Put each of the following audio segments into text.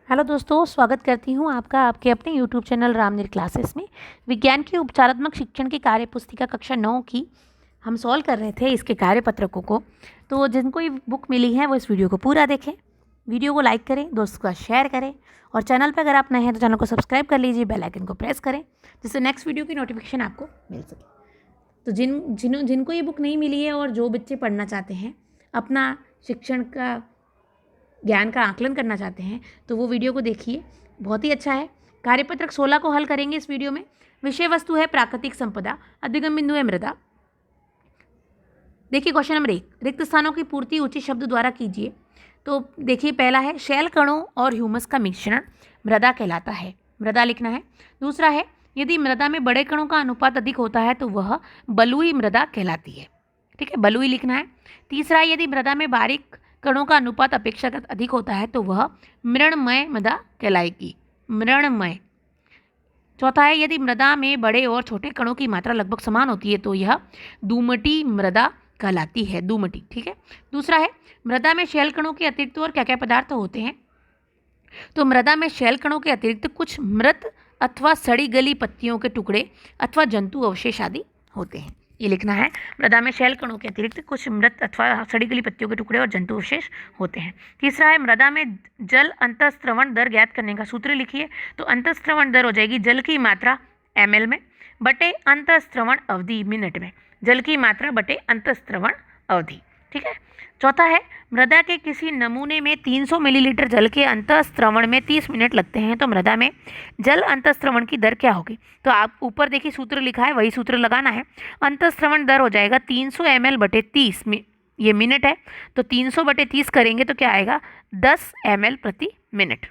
Hello दोस्तों, स्वागत करती हूँ आपका आपके अपने यूट्यूब चैनल रामनीर क्लासेस में। विज्ञान के उपचारात्मक शिक्षण की कार्य पुस्तिका कक्षा 9 की हम सॉल्व कर रहे थे इसके कार्यपत्रकों को। तो जिनको ये बुक मिली है वो इस वीडियो को पूरा देखें, वीडियो को लाइक करें, दोस्तों का शेयर करें और चैनल पर अगर आप नए हैं तो चैनल को सब्सक्राइब कर लीजिए, बेल आइकन को प्रेस करें जिससे नेक्स्ट वीडियो की नोटिफिकेशन आपको मिल सके। तो जिनको ये बुक नहीं मिली है और जो बच्चे पढ़ना चाहते हैं, अपना शिक्षण का ज्ञान का आकलन करना चाहते हैं तो वो वीडियो को देखिए, बहुत ही अच्छा है। कार्यपत्रक 16 को हल करेंगे इस वीडियो में। विषय वस्तु है प्राकृतिक संपदा, अधिगम बिंदु है मृदा। देखिए क्वेश्चन नंबर 1, रिक्त स्थानों की पूर्ति उचित शब्द द्वारा कीजिए। तो देखिए पहला है शैल कणों और ह्यूमस का मिश्रण मृदा कहलाता है, मृदा लिखना है। दूसरा है यदि मृदा में बड़े कणों का अनुपात अधिक होता है तो वह बलुई मृदा कहलाती है, ठीक है, बलुई लिखना है। तीसरा है यदि मृदा में बारीक कणों का अनुपात अपेक्षाकृत अधिक होता है तो वह मृणमय मृदा कहलाएगी, मृणमय। चौथा है यदि मृदा में बड़े और छोटे कणों की मात्रा लगभग समान होती है तो यह दुमटी मृदा कहलाती है, दुमटी, ठीक है। दूसरा है मृदा में शैल कणों के अतिरिक्त और क्या क्या पदार्थ होते हैं। तो मृदा में शैल कणों के अतिरिक्त कुछ मृत अथवा सड़ी गली पत्तियों के टुकड़े अथवा जंतु अवशेष आदि होते हैं, ये लिखना है। मृदा में शैल कणों के अतिरिक्त कुछ मृत अथवा सड़ी गली पत्तियों के टुकड़े और जंतु अवशेष होते हैं। तीसरा है मृदा में जल अंतःस्रवण दर ज्ञात करने का सूत्र लिखिए। तो अंतःस्रवण दर हो जाएगी जल की मात्रा ml में बटे अंतःस्रवण अवधि मिनट में, जल की मात्रा बटे अंतःस्रवण अवधि, ठीक है। चौथा है मृदा के किसी नमूने में 300 मिलीलीटर जल के अंतःस्रवण में 30 मिनट लगते हैं तो मृदा में जल अंतःस्रवण की दर क्या होगी। तो आप ऊपर देखिए सूत्र लिखा है, वही सूत्र लगाना है। अंतःस्रवण दर हो जाएगा 300 ml बटे 30, ये मिनट है तो 300 बटे 30 करेंगे तो क्या आएगा 10 ml प्रति मिनट,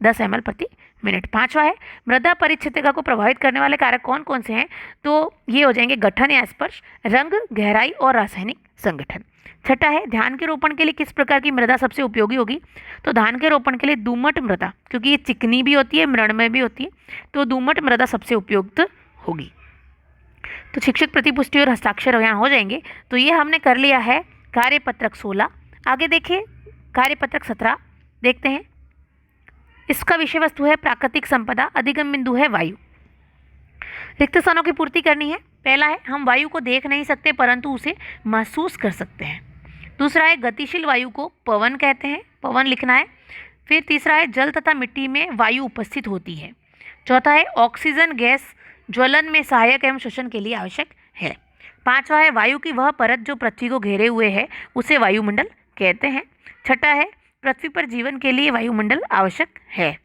10 ml प्रति मिनट। पांचवा है मृदा परिच्छेदिका को प्रभावित करने वाले कारक कौन कौन से हैं। तो ये हो जाएंगे गठन या स्पर्श, रंग, गहराई और रासायनिक संगठन। छठा है धान के रोपण के लिए किस प्रकार की मृदा सबसे उपयोगी होगी। तो धान के रोपण के लिए दोमट मृदा, क्योंकि ये चिकनी भी होती है, मृणमय भी होती है, तो दोमट मृदा सबसे उपयुक्त होगी। तो शिक्षक प्रतिपुष्टि और हस्ताक्षर यहाँ हो जाएंगे। तो ये हमने कर लिया है कार्यपत्रक 16। आगे देखिए कार्यपत्रक 17 देखते हैं। इसका विषय वस्तु है प्राकृतिक संपदा, अधिगम बिंदु है वायु। रिक्त स्थानों की पूर्ति करनी है। पहला है हम वायु को देख नहीं सकते परंतु उसे महसूस कर सकते हैं। दूसरा है गतिशील वायु को पवन कहते हैं, पवन लिखना है। फिर तीसरा है जल तथा मिट्टी में वायु उपस्थित होती है। चौथा है ऑक्सीजन गैस ज्वलन में सहायक एवं श्वसन के लिए आवश्यक है। पांचवा है वायु की वह परत जो पृथ्वी को घेरे हुए है उसे वायुमंडल कहते हैं। छठा है पृथ्वी पर जीवन के लिए वायुमंडल आवश्यक है।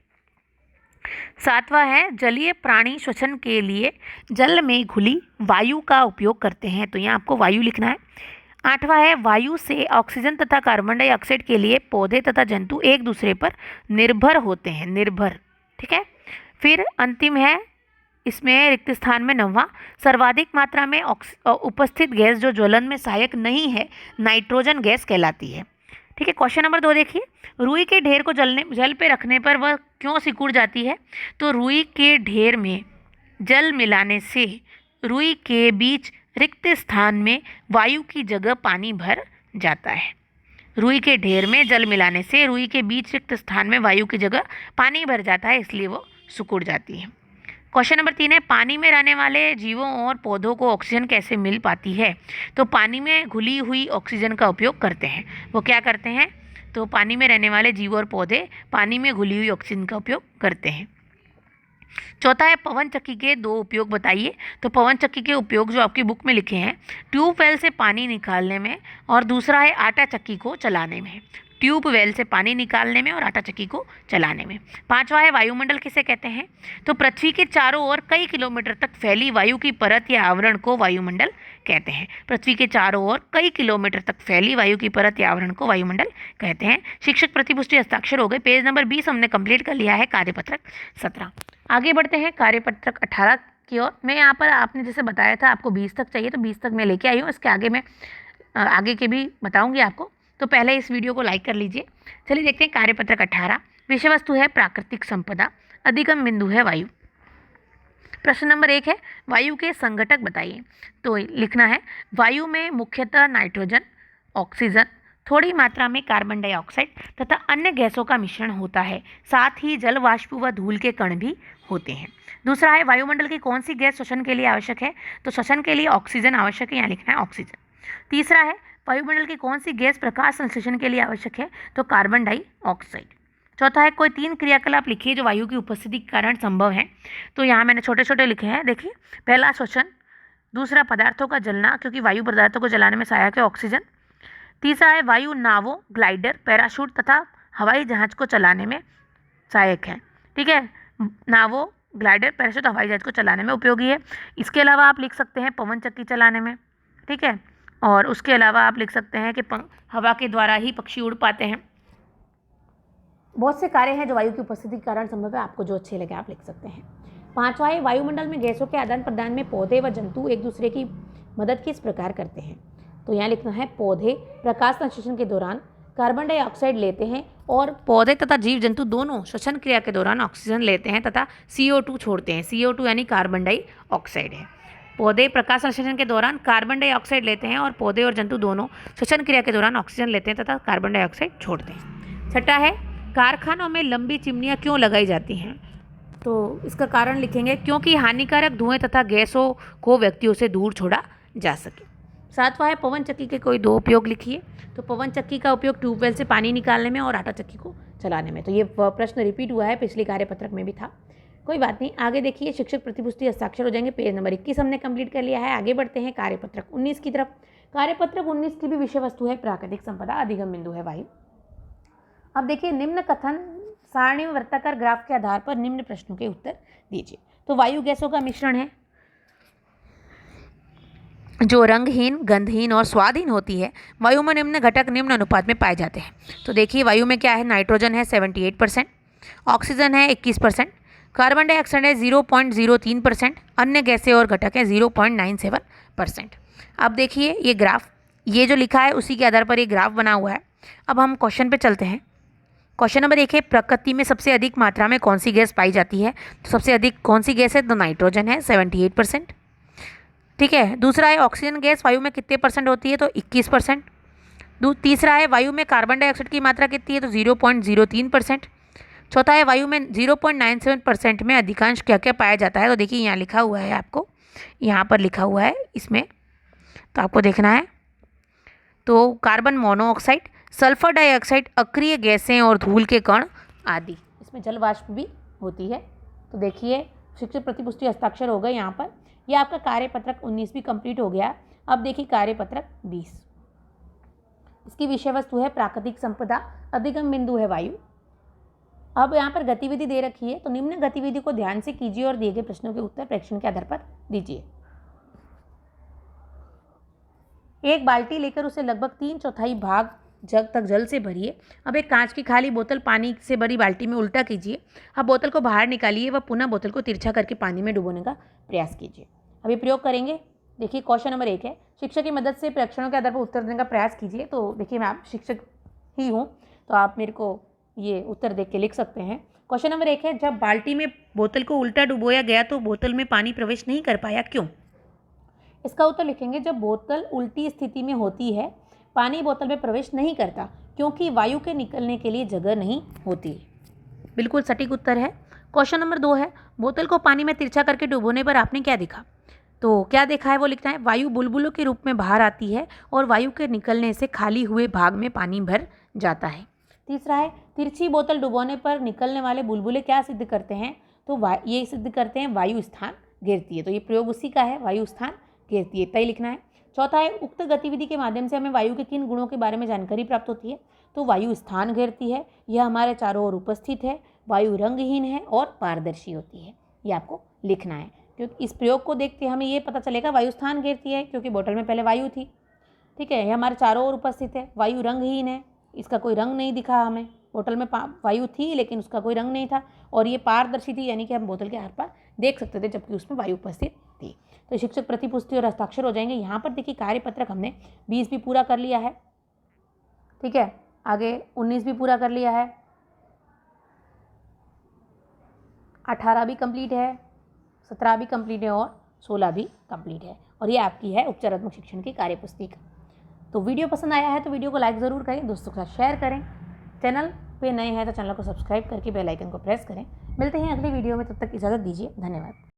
सातवां है जलीय प्राणी श्वसन के लिए जल में घुली वायु का उपयोग करते हैं, तो यहाँ आपको वायु लिखना है। आठवां है वायु से ऑक्सीजन तथा कार्बन डाइऑक्साइड के लिए पौधे तथा जंतु एक दूसरे पर निर्भर होते हैं, निर्भर, ठीक है। फिर अंतिम है इसमें रिक्त स्थान में 9वां सर्वाधिक मात्रा में उपस्थित गैस जो ज्वलन में सहायक नहीं है नाइट्रोजन गैस कहलाती है, ठीक है। क्वेश्चन नंबर 2 देखिए, रुई के ढेर को जल पे रखने पर वह क्यों सिकुड़ जाती है। तो रुई के ढेर में जल मिलाने से रुई के बीच रिक्त स्थान में वायु की जगह पानी भर जाता है। रुई के ढेर में जल मिलाने से रुई के बीच रिक्त स्थान में वायु की जगह पानी भर जाता है, इसलिए वो सिकुड़ जाती है। क्वेश्चन नंबर 3 है पानी में रहने वाले जीवों और पौधों को ऑक्सीजन कैसे मिल पाती है। तो पानी में घुली हुई ऑक्सीजन का उपयोग करते हैं, वो क्या करते हैं। तो पानी में रहने वाले जीव और पौधे पानी में घुली हुई ऑक्सीजन का उपयोग करते हैं। चौथा है पवन चक्की के 2 उपयोग बताइए। तो पवन चक्की के उपयोग जो आपकी बुक में लिखे हैं, ट्यूबवेल से पानी निकालने में और दूसरा है आटा चक्की को चलाने में, ट्यूबवेल से पानी निकालने में और आटा चक्की को चलाने में। पांचवा है वायुमंडल किसे कहते हैं। तो पृथ्वी के चारों ओर कई किलोमीटर तक फैली वायु की परत या आवरण को वायुमंडल कहते हैं। पृथ्वी के चारों ओर कई किलोमीटर तक फैली वायु की परत या आवरण को वायुमंडल कहते हैं। शिक्षक प्रतिपुष्टि हस्ताक्षर हो गए। पेज नंबर 20 हमने कंप्लीट कर लिया है कार्यपत्रक 17। आगे बढ़ते हैं कार्यपत्रक 18 की ओर। मैं यहाँ पर आपने जैसे बताया था आपको 20 तक चाहिए तो 20 तक मैं लेके आई हूँ। इसके आगे मैं आगे के भी बताऊँगी आपको, तो पहले इस वीडियो को लाइक कर लीजिए। चलिए देखते हैं कार्यपत्रक 18। विषय वस्तु है प्राकृतिक संपदा, अधिगम बिंदु है वायु। प्रश्न नंबर 1 है वायु के संघटक बताइए। तो लिखना है वायु में मुख्यतः नाइट्रोजन, ऑक्सीजन, थोड़ी मात्रा में कार्बन डाइऑक्साइड तथा अन्य गैसों का मिश्रण होता है। साथ ही जल वाष्प व धूल के कण भी होते हैं। दूसरा है वायुमंडल की कौन सी गैस श्वसन के लिए आवश्यक है? तो श्वसन के लिए ऑक्सीजन आवश्यक है, यहाँ लिखना है ऑक्सीजन। तीसरा है वायुमंडल की कौन सी गैस प्रकाश संश्लेषण के लिए आवश्यक है? तो कार्बन डाइऑक्साइड। चौथा है कोई 3 क्रियाकलाप लिखिए जो वायु की उपस्थिति के कारण संभव है। तो यहाँ मैंने छोटे छोटे लिखे हैं, देखिए। पहला श्वसन, दूसरा पदार्थों का जलना क्योंकि वायु पदार्थों को जलाने में सहायक है ऑक्सीजन। तीसरा है वायु नावों, ग्लाइडर, पैराशूट तथा हवाई जहाज को चलाने में सहायक है। ठीक है, नावों, ग्लाइडर, पैराशूट हवाई जहाज को चलाने में उपयोगी है। इसके अलावा आप लिख सकते हैं पवन चक्की चलाने में। ठीक है, और उसके अलावा आप लिख सकते हैं कि हवा के द्वारा ही पक्षी उड़ पाते हैं। बहुत से कार्य हैं जो वायु की उपस्थिति के कारण संभव है, आपको जो अच्छे लगे आप लिख सकते हैं। पांचवा है वायुमंडल में गैसों के आदान प्रदान में पौधे व जंतु एक दूसरे की मदद किस प्रकार करते हैं? तो यहाँ लिखना है पौधे प्रकाश संश्लेषण के दौरान कार्बन डाइऑक्साइड लेते हैं और पौधे तथा जीव जंतु दोनों श्वसन क्रिया के दौरान ऑक्सीजन लेते हैं तथा CO2 छोड़ते हैं। CO2 यानी कार्बन डाइऑक्साइड है। पौधे प्रकाश संश्लेषण के दौरान कार्बन डाइऑक्साइड लेते हैं और पौधे और जंतु दोनों श्वसन क्रिया के दौरान ऑक्सीजन लेते हैं तथा कार्बन डाइऑक्साइड छोड़ते हैं। छठा है कारखानों में लंबी चिमनियाँ क्यों लगाई जाती हैं? तो इसका कारण लिखेंगे क्योंकि हानिकारक धुएं तथा गैसों को व्यक्तियों से दूर छोड़ा जा सके। सातवां है पवन चक्की के कोई 2 उपयोग लिखिए। तो पवन चक्की का उपयोग ट्यूबवेल से पानी निकालने में और आटा चक्की को चलाने में। तो ये प्रश्न रिपीट हुआ है, पिछली कार्यपत्रक में भी था, कोई बात नहीं। आगे देखिए शिक्षक प्रतिपुष्टि हस्ताक्षर हो जाएंगे। पेज नंबर 21 हमने कंप्लीट कर लिया है। आगे बढ़ते हैं कार्यपत्रक 19 की तरफ। कार्यपत्रक 19 की भी विषय वस्तु है प्राकृतिक संपदा, अधिगम बिंदु है वायु। अब देखिए निम्न कथन सारणी में वृत्ताकार ग्राफ के आधार पर निम्न प्रश्नों के उत्तर दीजिए। तो वायु गैसों का मिश्रण है जो रंगहीन, गंधहीन और स्वादहीन होती है। वायु में निम्न घटक निम्न अनुपात में पाए जाते हैं। तो देखिए वायु में क्या है, नाइट्रोजन है 78%, ऑक्सीजन है 21%, कार्बन डाइऑक्साइड है 0.03%, अन्य गैसें और घटक है 0.97%। अब देखिए ये ग्राफ, ये जो लिखा है उसी के आधार पर ये ग्राफ बना हुआ है। अब हम क्वेश्चन पे चलते हैं। क्वेश्चन नंबर 1 है प्रकृति में सबसे अधिक मात्रा में कौन सी गैस पाई जाती है? तो सबसे अधिक कौन सी गैस है? तो नाइट्रोजन है 78%। ठीक है, दूसरा है ऑक्सीजन गैस वायु में कितने % होती है? तो 21%। तीसरा है वायु में कार्बन डाइऑक्साइड की मात्रा कितनी है? तो 0.03%। चौथा है वायु में 0.97% में अधिकांश क्या क्या पाया जाता है? तो देखिए यहाँ लिखा हुआ है, आपको यहाँ पर लिखा हुआ है इसमें, तो आपको देखना है। तो कार्बन मोनोऑक्साइड, सल्फर डाइऑक्साइड, अक्रिय गैसें और धूल के कण आदि। इसमें जल वाष्प भी होती है। तो देखिए शिक्षक प्रतिपुष्टि हस्ताक्षर हो गए यहाँ पर। यह आपका कार्यपत्रक 19 भी कंप्लीट हो गया। अब देखिए कार्यपत्रक 20, इसकी विषय वस्तु है प्राकृतिक संपदा, अधिगम बिंदु है वायु। अब यहाँ पर गतिविधि दे रखी है, तो निम्न गतिविधि को ध्यान से कीजिए और दिए गए प्रश्नों के उत्तर प्रेक्षण के आधार पर दीजिए। एक बाल्टी लेकर उसे लगभग 3/4 भाग जग तक जल से भरिए। अब एक कांच की खाली बोतल पानी से भरी बाल्टी में उल्टा कीजिए। अब बोतल को बाहर निकालिए व पुनः बोतल को तिरछा करके पानी में डुबोने का प्रयास कीजिए। अभी प्रयोग करेंगे। देखिए क्वेश्चन नंबर 1 है शिक्षक की मदद से प्रेक्षणों के आधार पर उत्तर देने का प्रयास कीजिए। तो देखिए मैं आप शिक्षक ही हूँ, तो आप मेरे को ये उत्तर देख के लिख सकते हैं। क्वेश्चन नंबर 1 है जब बाल्टी में बोतल को उल्टा डुबोया गया तो बोतल में पानी प्रवेश नहीं कर पाया, क्यों? इसका उत्तर लिखेंगे जब बोतल उल्टी स्थिति में होती है पानी बोतल में प्रवेश नहीं करता, क्योंकि वायु के निकलने के लिए जगह नहीं होती। बिल्कुल सटीक उत्तर है। क्वेश्चन नंबर 2 है बोतल को पानी में तिरछा करके डुबोने पर आपने क्या देखा? तो क्या देखा है वो लिखना है। वायु बुलबुलों के रूप में बाहर आती है और वायु के निकलने से खाली हुए भाग में पानी भर जाता है। तीसरा है तिरछी बोतल डुबोने पर निकलने वाले बुलबुले क्या सिद्ध करते हैं? तो ये सिद्ध करते हैं वायु स्थान गिरती है। तो ये प्रयोग उसी का है, वायु स्थान गिरती है, तय लिखना है। चौथा है उक्त गतिविधि के माध्यम से हमें वायु के किन गुणों के बारे में जानकारी प्राप्त होती है? तो वायु स्थान घेरती है, यह हमारे चारों ओर उपस्थित है, वायु रंगहीन है और पारदर्शी होती है। ये आपको लिखना है, क्योंकि इस प्रयोग को देखते हमें ये पता चलेगा वायु स्थान घेरती है क्योंकि बोतल में पहले वायु थी। ठीक है, यह हमारे चारों ओर उपस्थित है, वायु रंगहीन है, इसका कोई रंग नहीं दिखा हमें। बोतल में वायु थी लेकिन उसका कोई रंग नहीं था, और ये पारदर्शी थी यानी कि हम बोतल के आर पार देख सकते थे जबकि उसमें वायु उपस्थित थी। तो शिक्षक प्रतिपुष्टि और हस्ताक्षर हो जाएंगे। यहाँ पर देखिए कार्यपत्रक हमने 20 भी पूरा कर लिया है। ठीक है, आगे 19 भी पूरा कर लिया है, 18 भी कंप्लीट है, 17 भी कंप्लीट है और 16 भी कंप्लीट है। और ये आपकी है उपचारात्मक शिक्षण की कार्यपुस्तिका। तो वीडियो पसंद आया है तो वीडियो को लाइक ज़रूर करें, दोस्तों के साथ शेयर करें। चैनल पे नए हैं तो चैनल को सब्सक्राइब करके बेल आइकन को प्रेस करें। मिलते हैं अगले वीडियो में, तब तक इजाज़त दीजिए। धन्यवाद।